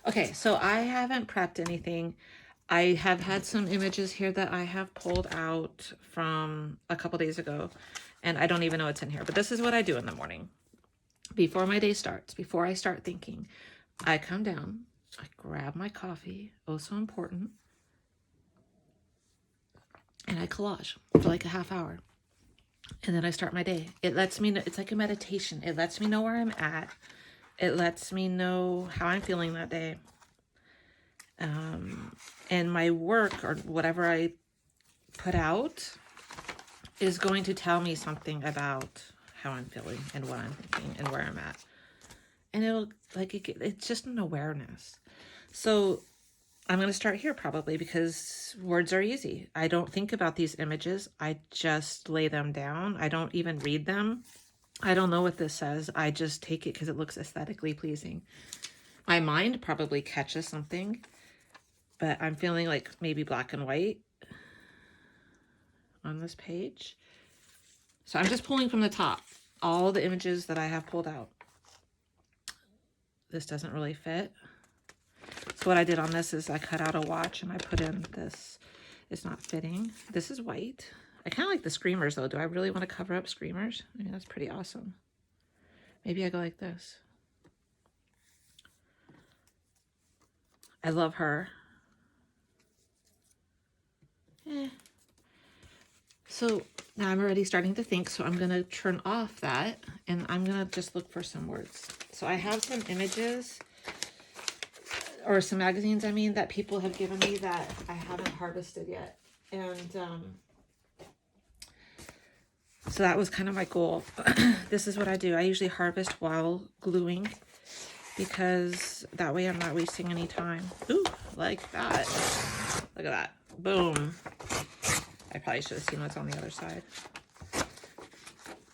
Okay, so I haven't prepped anything. I have had some images here that I have pulled out from a couple days ago, and I don't even know what's in here. But this is what I do in the morning. Before my day starts, before I start thinking, I come down, I grab my coffee, oh so important, and I collage for like a half hour. And then I start my day. It lets me know, it's like a meditation. It lets me know where I'm at. It lets me know how I'm feeling that day. And my work or whatever I put out is going to tell me something about how I'm feeling and what I'm thinking and where I'm at. And it'll like, it's just an awareness. So I'm going to start here probably because words are easy. I don't think about these images. I just lay them down. I don't even read them. I don't know what this says. I just take it because it looks aesthetically pleasing. My mind probably catches something, but I'm feeling like maybe black and white on this page. So I'm just pulling from the top all the images that I have pulled out. This doesn't really fit. So what I did on this is I cut out a watch and I put in this. It's not fitting. This is white. I kind of like the screamers though. Do I really want to cover up screamers? I mean, that's pretty awesome. Maybe I go like this. I love her. So now I'm already starting to think, so I'm going to turn off that and I'm going to just look for some words. So I have some images or some magazines, I mean, that people have given me that I haven't harvested yet. And so that was kind of my goal. This is what I do. I usually harvest while gluing because that way I'm not wasting any time. Ooh, like that. Look at that. Boom. I probably should have seen what's on the other side.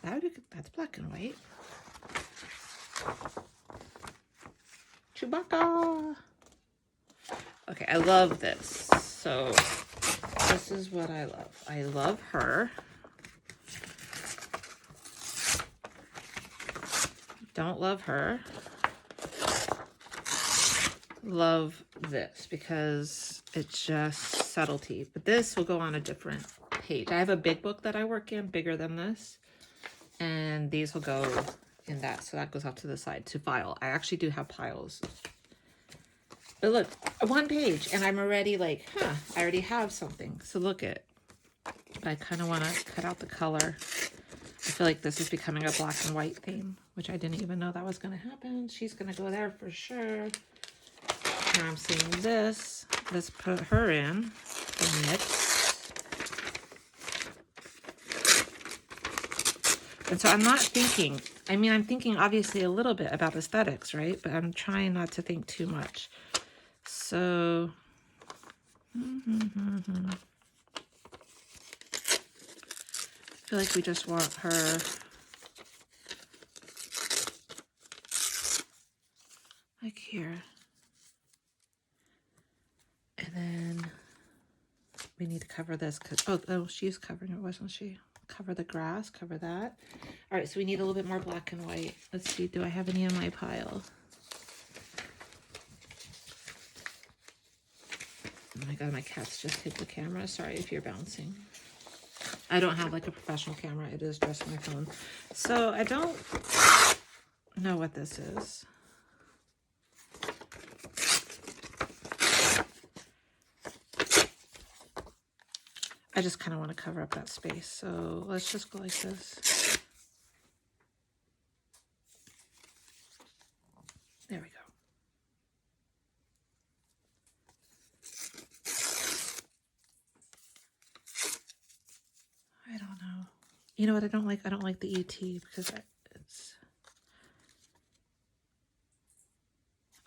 That's black and white. Chewbacca. Okay, I love this. So this is what I love. I love her. Don't love her. Love this because it's just subtlety. But this will go on a different page. I have a big book that I work in, bigger than this. And these will go in that. So that goes off to the side to file. I actually do have piles. But look, one page and I'm already like, I already have something. So look at, I kind of want to cut out the color. I feel like this is becoming a black and white theme, which I didn't even know that was going to happen. She's going to go there for sure. Now I'm seeing this. Let's put her in the mix. And so I'm not thinking, I mean, I'm thinking obviously a little bit about aesthetics, right? But I'm trying not to think too much. So, I feel like we just want her like here. And then we need to cover this because, oh, she's covering it, wasn't she? Cover the grass, cover that. All right, so we need a little bit more black and white. Let's see, do I have any in my pile? Oh my God, my cats just hit the camera. Sorry if you're bouncing. I don't have like a professional camera. It is just my phone. So I don't know what this is. I just kind of want to cover up that space. So let's just go like this. There we go. I don't know. You know what I don't like? I don't like the ET because it's...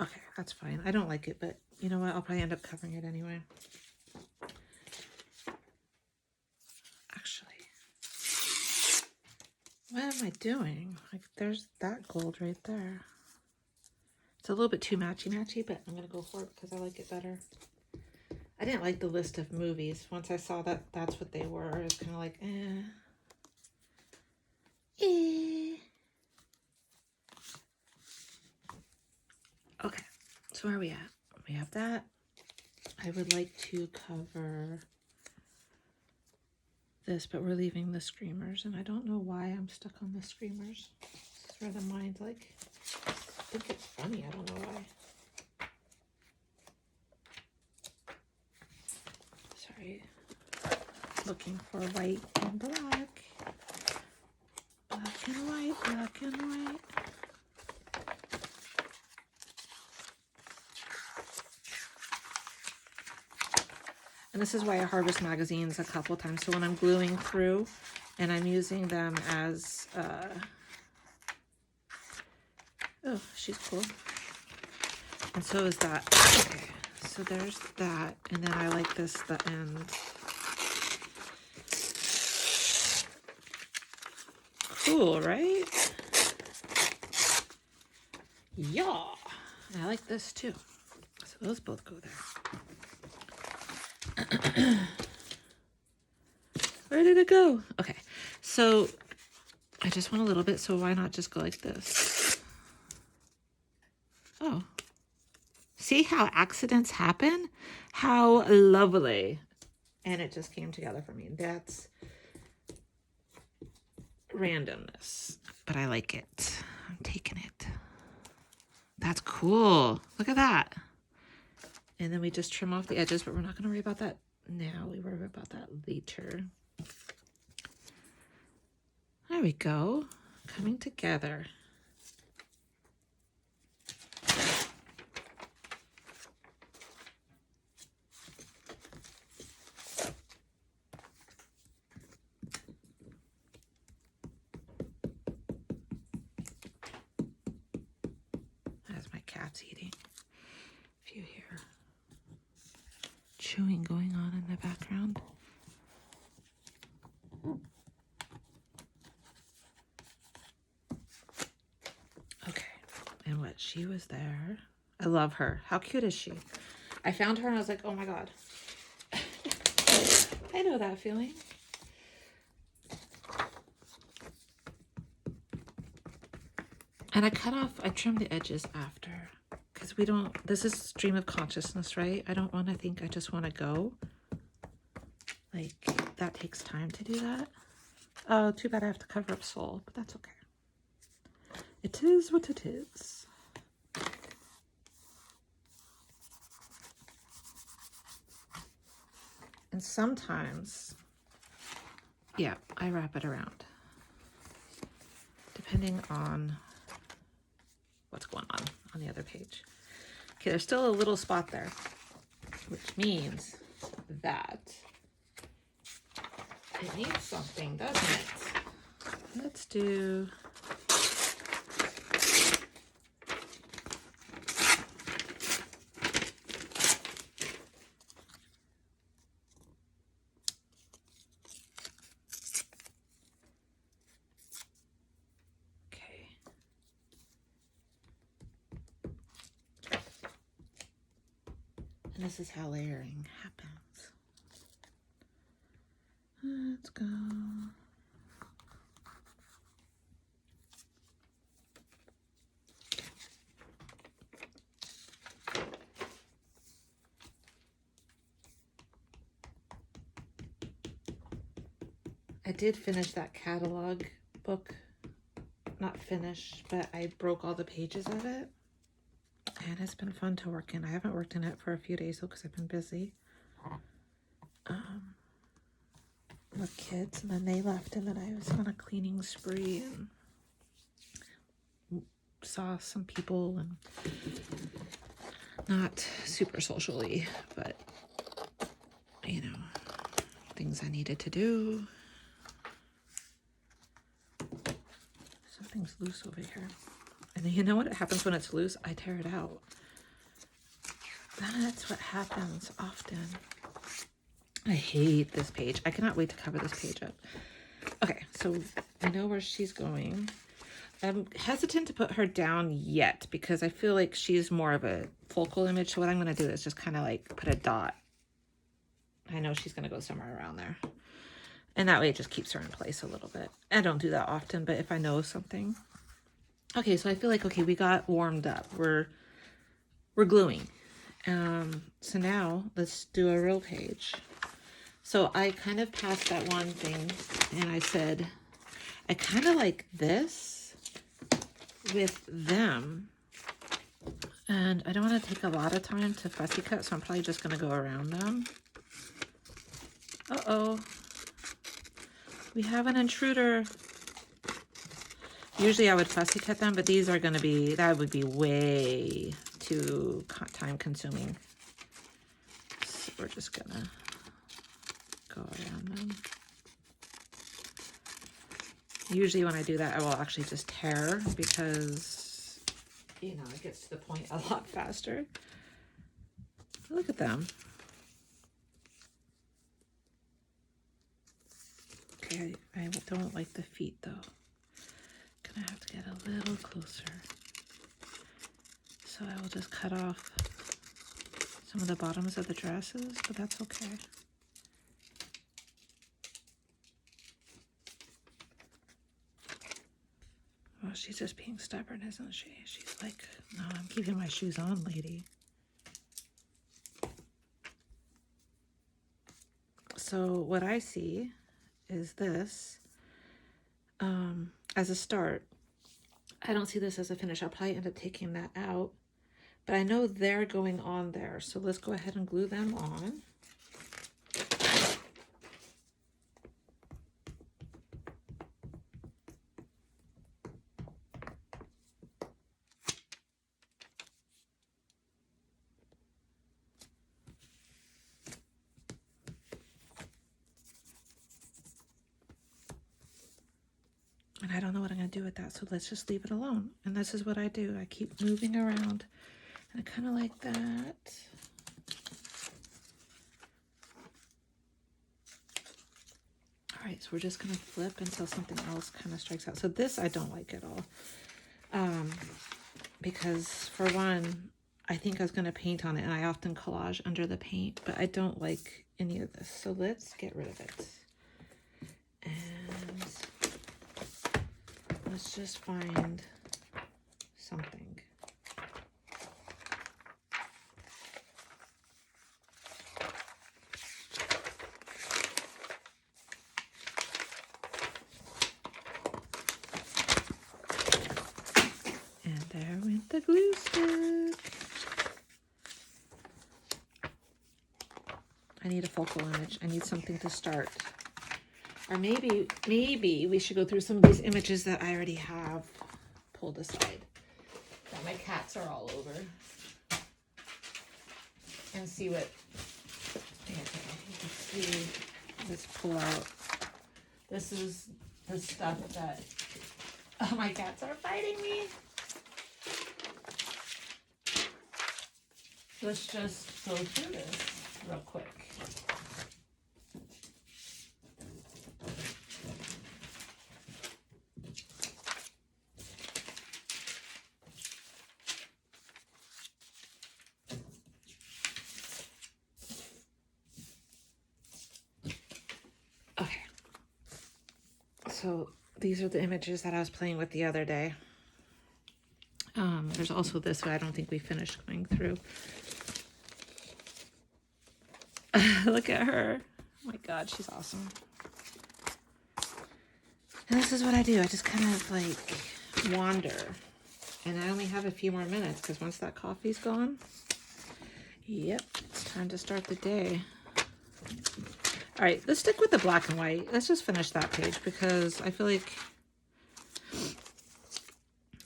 Okay, that's fine. I don't like it, but you know what? I'll probably end up covering it anyway. Actually, what am I doing? Like, there's that gold right there. It's a little bit too matchy-matchy, but I'm going to go for it because I like it better. I didn't like the list of movies. Once I saw that that's what they were, it's kind of like, Okay, So where are we at? We have that. I would like to cover this, but we're leaving the screamers, and I don't know why I'm stuck on the screamers. This is where the mind, like, I think it's funny. I don't know why. Sorry. Looking for white and black. Black and white, black and white. And this is why I harvest magazines a couple times. So when I'm gluing through and I'm using them as, oh, she's cool. And so is that. Okay, so there's that. And then I like this, the end. Cool, right? Yeah. And I like this too. So those both go there. Where did it go? Okay, so I just want a little bit, so why not just go like this? Oh, see how accidents happen? How lovely. And it just came together for me. That's randomness, but I like it. I'm taking it. That's cool. Look at that. And then we just trim off the edges, but we're not going to worry about that now. We worry about that later. There we go. Coming together. As my cat's eating. If you hear chewing going on in the background. Okay, and what, she was there. I love her. How cute is she? I found her and I was like, oh my God. I know that feeling. And I trimmed the edges after. Because we don't, this is stream of consciousness, right? I don't want to think, I just want to go. Like, that takes time to do that. Oh, too bad I have to cover up soul, but that's okay. It is what it is. And sometimes, yeah, I wrap it around. Depending on what's going on the other page. Okay, there's still a little spot there, which means that it needs something, doesn't it? Let's do... And this is how layering happens. Let's go. I did finish that catalog book. Not finish, but I broke all the pages of it. And it's been fun to work in. I haven't worked in it for a few days though because I've been busy with kids, and then they left, and then I was on a cleaning spree and saw some people, and not super socially, but you know, things I needed to do. Something's loose over here. And you know what happens when it's loose? I tear it out. That's what happens often. I hate this page. I cannot wait to cover this page up. Okay, so I know where she's going. I'm hesitant to put her down yet because I feel like she's more of a focal image. So what I'm going to do is just kind of like put a dot. I know she's going to go somewhere around there. And that way it just keeps her in place a little bit. I don't do that often, but if I know something. Okay, so I feel like, okay, we got warmed up. We're we're gluing. So now let's do a real page. So I kind of passed that one thing and I said, I kind of like this with them. And I don't want to take a lot of time to fussy cut, so I'm probably just going to go around them. Uh-oh. We have an intruder. Usually I would fussy cut them, but these are going to be, that would be way too time consuming. So we're just going to go around them. Usually when I do that, I will actually just tear because, you know, it gets to the point a lot faster. Look at them. Okay, I don't like the feet though. Gonna have to get a little closer. So I will just cut off some of the bottoms of the dresses, but that's okay. Well, she's just being stubborn, isn't she? She's like, no, I'm keeping my shoes on, lady. So what I see is this as a start. I don't see this as a finish. I'll probably end up taking that out, but I know they're going on there. So let's go ahead and glue them on. And I don't know what I'm going to do with that, so let's just leave it alone. And this is what I do. I keep moving around, and I kind of like that. All right, so we're just going to flip until something else kind of strikes out. So this I don't like at all, because for one, I think I was going to paint on it, and I often collage under the paint, but I don't like any of this. So let's get rid of it. And let's just find something. And there went the glue stick. I need a focal image. I need something to start. Or maybe we should go through some of these images that I already have pulled aside, that my cats are all over, and see what, okay, you can see, let's pull out, this is the stuff that, oh, my cats are fighting me. Let's just go through this real quick. Okay, so these are the images that I was playing with the other day. There's also this, but I don't think we finished going through. Look at her. Oh my God, she's awesome. And this is what I do. I just kind of like wander. And I only have a few more minutes because once that coffee's gone, yep, it's time to start the day. All right, let's stick with the black and white. Let's just finish that page because I feel like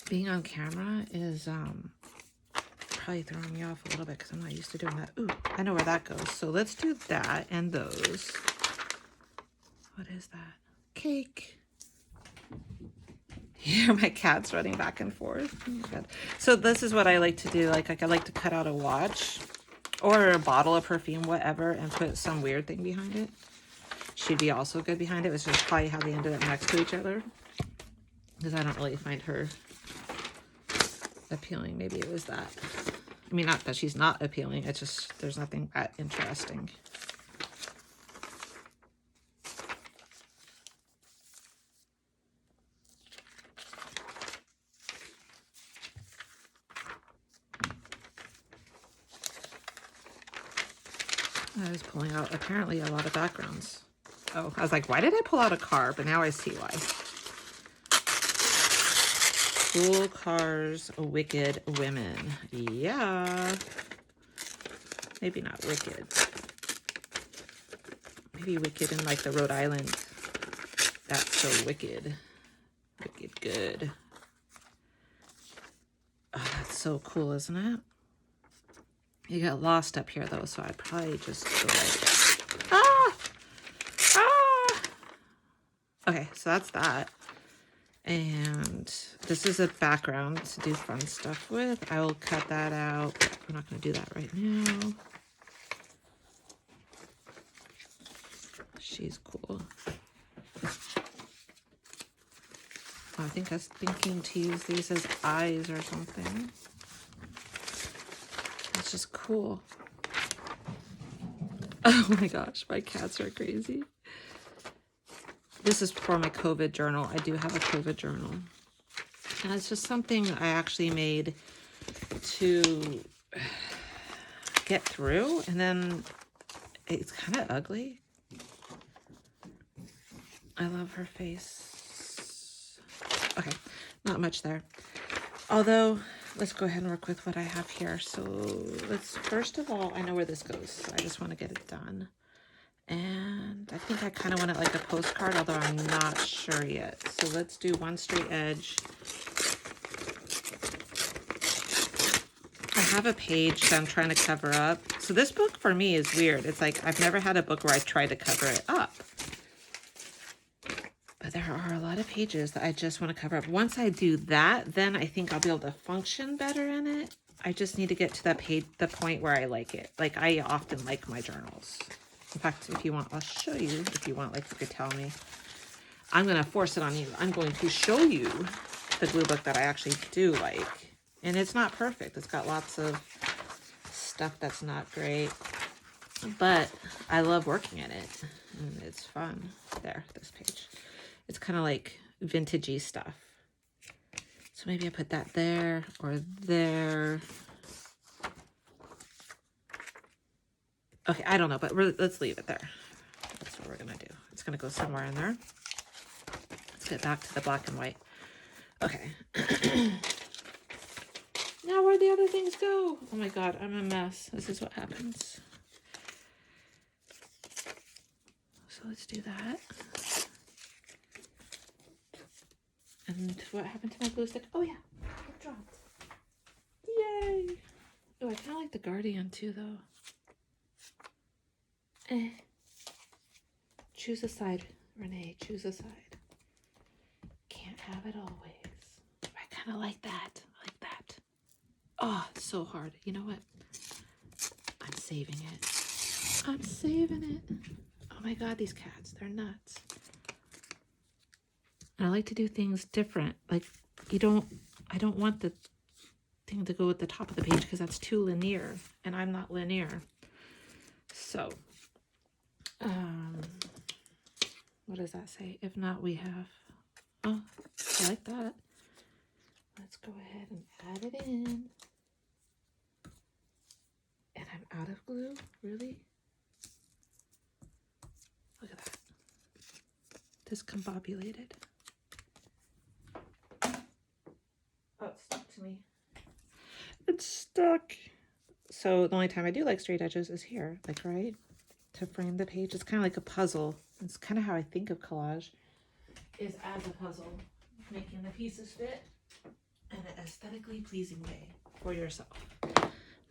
being on camera is probably throwing me off a little bit because I'm not used to doing that. Ooh, I know where that goes. So let's do that and those. What is that? Cake. Here, my cat's running back and forth. Oh my God. So this is what I like to do. Like I like to cut out a watch or a bottle of perfume, whatever, and put some weird thing behind it. She'd be also good behind it. It's just probably how they ended up next to each other, because I don't really find her appealing. Maybe it was that. I mean, not that she's not appealing. It's just there's nothing that interesting. I was pulling out apparently a lot of backgrounds. Oh, I was like, why did I pull out a car? But now I see why. Cool cars, wicked women. Yeah. Maybe not wicked. Maybe wicked in like the Rhode Island. That's so wicked. Wicked good. Oh, that's so cool, isn't it? You get lost up here though, so I'd probably just go like, ah! Ah! Okay, so that's that. And this is a background to do fun stuff with. I will cut that out. I'm not going to do that right now. She's cool. I think I was thinking to use these as eyes or something. It's just cool. Oh my gosh, my cats are crazy. This is for my COVID journal. I do have a COVID journal. And it's just something I actually made to get through. And then it's kind of ugly. I love her face. Okay, not much there. Although, let's go ahead and work with what I have here. So let's, first of all, I know where this goes. So I just want to get it done. And I think I kind of want it like a postcard, although I'm not sure yet. So let's do one straight edge. I have a page that I'm trying to cover up. So this book for me is weird. It's like I've never had a book where I tried to cover it up. But there are a lot of pages that I just want to cover up. Once I do that, then I think I'll be able to function better in it. I just need to get to that page, the point where I like it. Like I often like my journals. In fact, if you want, I'll show you. If you want, like you could tell me. I'm going to force it on you. I'm going to show you the glue book that I actually do like. And it's not perfect. It's got lots of stuff that's not great. But I love working in it. And it's fun. There, this page. It's kind of like vintagey stuff. So maybe I put that there or there. Okay, I don't know, but let's leave it there. That's what we're going to do. It's going to go somewhere in there. Let's get back to the black and white. Okay. Now where'd the other things go? Oh my God, I'm a mess. This is what happens. So let's do that. And what happened to my glue stick? Oh yeah, it dropped. Yay! Oh, I kind of like the Guardian too, though. Choose a side, Renee. Choose a side. Can't have it always. I kind of like that. I like that. Oh, it's so hard. You know what? I'm saving it. I'm saving it. Oh my God, these cats. They're nuts. And I like to do things different. Like, I don't want the thing to go at the top of the page because that's too linear. And I'm not linear. So, what does that say? If not, we have, oh, I like that. Let's go ahead and add it in. And I'm out of glue, really? Look at that. Discombobulated. Oh, it's stuck to me. It's stuck. So the only time I do like straight edges is here, like right to frame the page. It's kind of like a puzzle. It's kind of how I think of collage, is as a puzzle, making the pieces fit in an aesthetically pleasing way for yourself.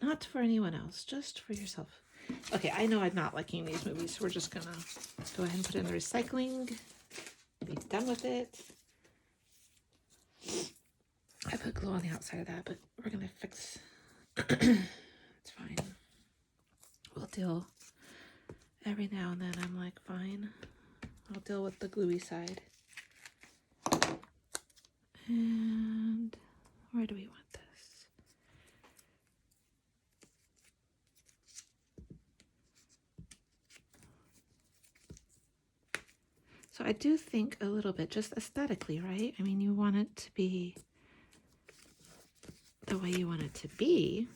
Not for anyone else, just for yourself. Okay, I know I'm not liking these movies, so we're just gonna go ahead and put it in the recycling. Be done with it. I put glue on the outside of that, but we're gonna fix. It's fine. We'll deal every now and then. I'm like, fine. I'll deal with the gluey side. And where do we want this? So I do think a little bit, just aesthetically, right? I mean, you want it to be the way you want it to be.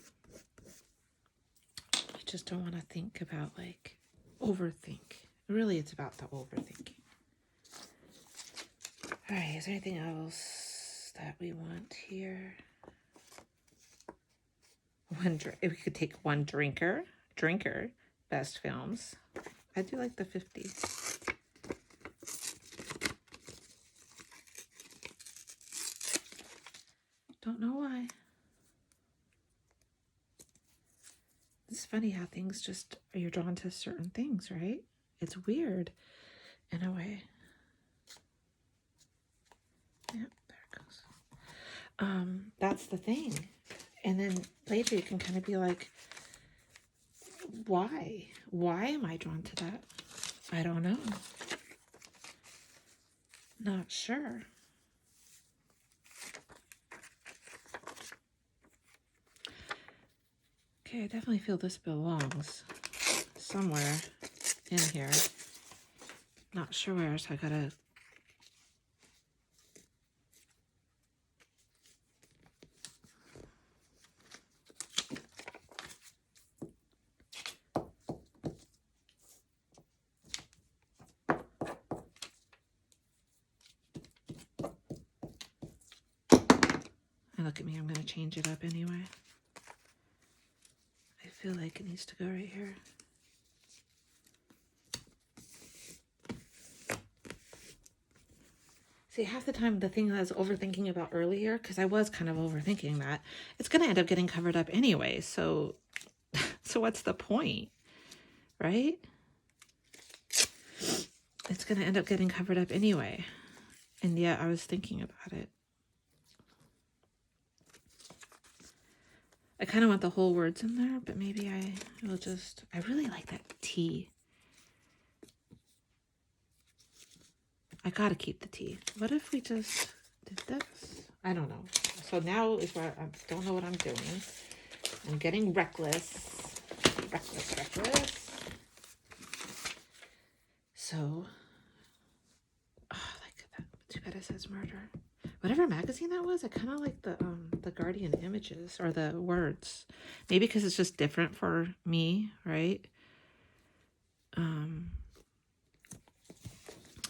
I just don't want to think about, like, overthink. Really, it's about the overthinking. All right, is there anything else that we want here? We could take one drinker, best films. I do like the 50s. Don't know why. It's funny how things just, you're drawn to certain things, right? It's weird in a way. Yep, there it goes. That's the thing. And then later you can kind of be like, why? Why am I drawn to that? I don't know. Not sure. Okay, I definitely feel this belongs somewhere in here. Not sure where, so I gotta... And look at me, I'm gonna change it up anyway. I feel like it needs to go right here. See, half the time, the thing that I was overthinking about earlier, because I was kind of overthinking that, it's going to end up getting covered up anyway. So what's the point, right? It's going to end up getting covered up anyway. And yet I was thinking about it. I kind of want the whole words in there, but maybe I will just, I really like that T. I gotta keep the T. What if we just did this? I don't know. So now is where I don't know what I'm doing. I'm getting reckless. Reckless. So, oh, like that. Too bad it says murder. Whatever magazine that was, I kind of like the Guardian images or the words. Maybe because it's just different for me, right?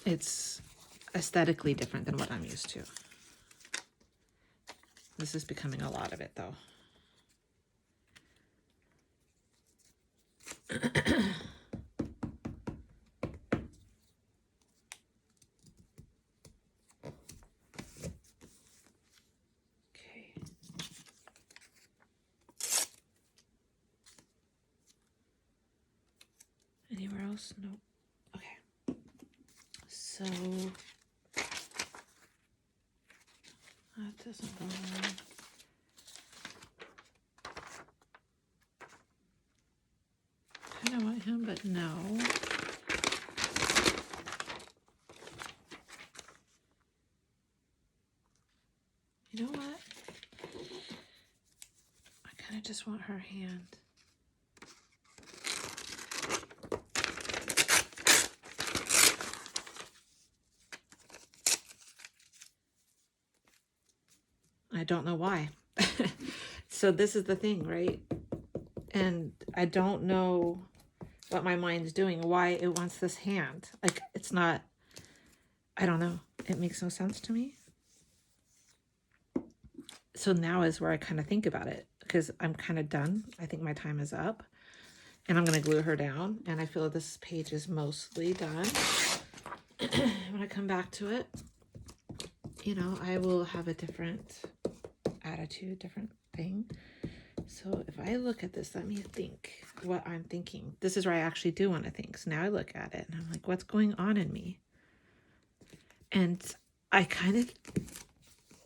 It's aesthetically different than what I'm used to. This is becoming a lot of it, though. Okay. Anywhere else? Nope. Okay. So that doesn't go on. Kind of want him, but no. You know what? I kind of just want her hand. I don't know why. So this is the thing, right? And I don't know what my mind's doing, why it wants this hand. Like, it's not, I don't know. It makes no sense to me. So now is where I kind of think about it, because I'm kind of done. I think my time is up. And I'm going to glue her down. And I feel this page is mostly done. When I come back to it, you know, I will have a different attitude, different thing. So if I look at this, let me think what I'm thinking. This is where I actually do want to think. So now I look at it and I'm like, what's going on in me? And I kind of,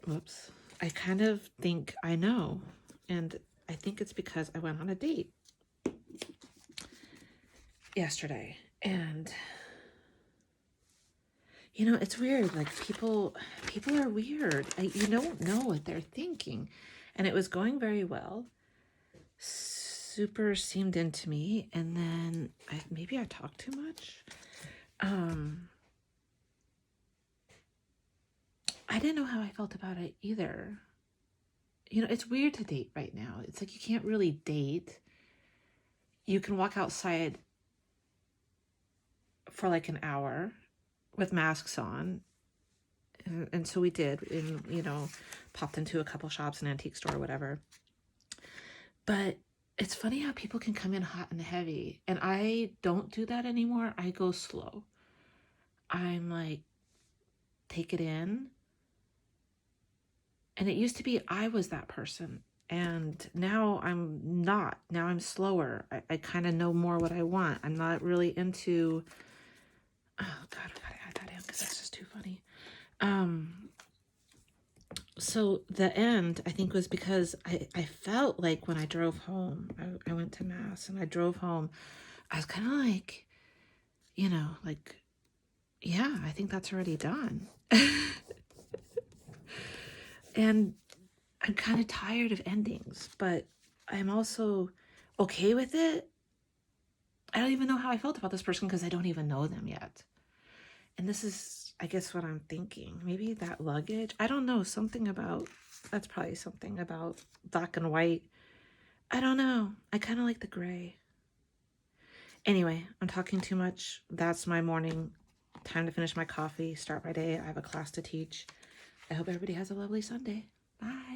whoops, I kind of think I know. And I think it's because I went on a date yesterday. And, you know, it's weird. Like people are weird. You don't know what they're thinking. And it was going very well. Super seemed into me. And then maybe I talked too much. I didn't know how I felt about it either. You know, it's weird to date right now. It's like you can't really date you can walk outside for like an hour with masks on. And so we did, and, you know, popped into a couple shops, an antique store or whatever. But it's funny how people can come in hot and heavy. And I don't do that anymore. I go slow. I'm like, take it in. And it used to be I was that person. And now I'm not. Now I'm slower. I kind of know more what I want. I'm not really into... Oh, God, I gotta add that in because that's just too funny. So the end, I think, was because I felt like when I drove home, I went to Mass and I drove home, I was kind of like, you know, like, yeah, I think that's already done. And I'm kind of tired of endings, but I'm also okay with it. I don't even know how I felt about this person because I don't even know them yet. And this is, I guess, what I'm thinking. Maybe that luggage. I don't know. Something about, that's probably something about black and white. I don't know. I kind of like the gray. Anyway, I'm talking too much. That's my morning. Time to finish my coffee, start my day. I have a class to teach. I hope everybody has a lovely Sunday. Bye.